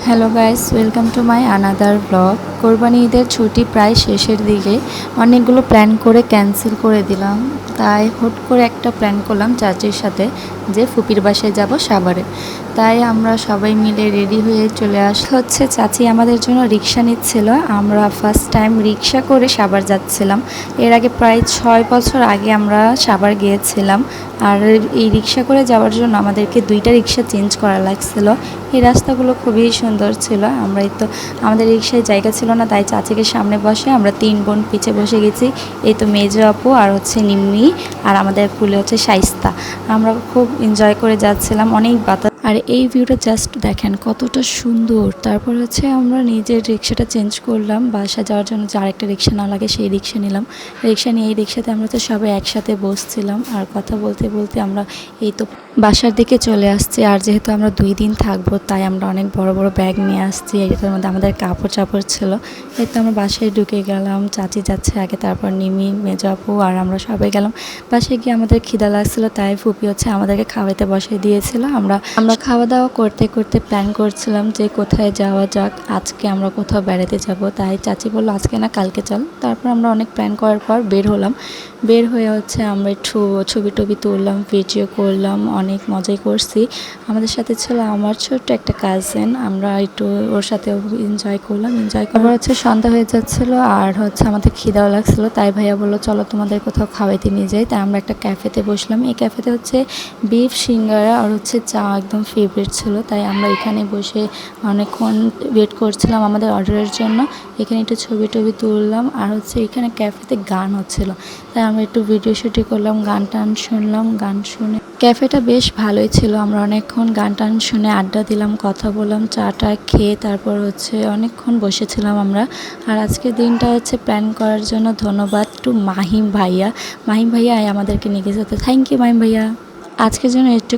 Hello guys, welcome to my another blog. কোরবানি ঈদের ছুটি প্রায় শেষের দিকে, অনেকগুলো প্ল্যান করে ক্যান্সেল করে দিলাম। তাই হুট করে একটা প্ল্যান করলাম চাচির সাথে যে ফুপির বাসায় যাব সাভারে। তাই আমরা সবাই মিলে রেডি হয়ে চলে হচ্ছে চাচি আমাদের জন্য রিক্সা নিচ্ছিল। আমরা ফার্স্ট টাইম রিক্সা করে সাভার যাচ্ছিলাম। এর আগে প্রায় 6 বছর আগে আমরা সাভার গিয়েছিলাম। আর এই রিক্সা করে যাওয়ার জন্য আমাদেরকে 2টা রিক্সা চেঞ্জ করা লাগছিল। এই রাস্তাগুলো খুবই সুন্দর ছিল। আমরাই তো আমাদের রিক্সায় জায়গা ছিল না, তাই চাচিকে সামনে বসে আমরা 3 বোন পিছে বসে গেছি। এই তো মেজো আপু আর হচ্ছে নিম্মি আর আমাদের কুলে হচ্ছে শাইস্তা। আমরা খুব এনজয় করে যাচ্ছিলাম, অনেক বাতাস। আর এই ভিউটা জাস্ট দেখেন কতটা সুন্দর। তারপর হচ্ছে আমরা নিজের রিক্সাটা চেঞ্জ করলাম, বাসা যাওয়ার জন্য যে আরেকটা রিক্সা না লাগে সেই রিক্সা নিলাম। রিক্সা নিয়ে এই রিক্সাতে আমরা তো সবাই একসাথে বসছিলাম আর কথা বলতে বলতে আমরা এই তো বাসার দিকে চলে আসছি। আর যেহেতু আমরা 2 দিন থাকবো তাই আমরা অনেক বড় বড় ব্যাগ নিয়ে আসছি। এটার মধ্যে আমাদের কাপড় চাপড় ছিল। এই তো আমরা বাসায় ঢুকে গেলাম, চাচি যাচ্ছে আগে, তারপর নিমি, মেজো আপু আর আমরা সবাই গেলাম। বাসায় গিয়ে আমাদের খিদা লাগছিল, তাই ফুপি হচ্ছে আমাদেরকে খাওয়াইতে বসিয়ে দিয়েছিল। আমরা খাওয়া দাওয়া করতে করতে প্ল্যান করছিলাম যে কোথায় যাওয়া যাক। আজকে আমরা কোথাও বেড়াতে যাব, তাই চাচি বললো আজকে না কালকে চল। তারপর আমরা অনেক প্ল্যান করার পর বের হলাম। বের হয়ে হচ্ছে আমরা একটু ছবি টবি তুললাম, ভিডিও করলাম, অনেক মজাই করছি। আমাদের সাথে ছিল আমার ছোট্ট একটা কাজিন, আমরা একটু ওর সাথে এনজয় করলাম। এনজয় করার হচ্ছে সন্ধ্যা হয়ে যাচ্ছিলো আর হচ্ছে আমাদের খিদাও লাগছিলো, তাই ভাইয়া বললো চলো তোমাদের কোথাও খাওয়াইতে নিয়ে যাই। তাই আমরা একটা ক্যাফেতে বসলাম। এই ক্যাফেতে হচ্ছে বিফ সিঙ্গারা আর হচ্ছে চা একদম ফেভারিট ছিল, তাই আমরা এখানে বসে অনেকক্ষণ ওয়েট করছিলাম আমাদের অর্ডারের জন্য। এখানে একটু ছবি টবি তুললাম আর হচ্ছে এখানে ক্যাফেতে গান হচ্ছিল, তাই আমরা একটু ভিডিও শুটিং করলাম, গান টান শুনলাম। গান শুনে ক্যাফেটা বেশ ভালোই ছিল। আমরা অনেকক্ষণ গান টান শুনে আড্ডা দিলাম, কথা বললাম, চাটা খেয়ে তারপর হচ্ছে অনেকক্ষণ বসেছিলাম আমরা। আর আজকের দিনটা হচ্ছে প্ল্যান করার জন্য ধন্যবাদ টু মাহিম ভাইয়া। মাহিম ভাইয়া আমাদেরকে নিয়ে গেছে, থ্যাংক ইউ মাহিম ভাইয়া। আজকের জন্য একটু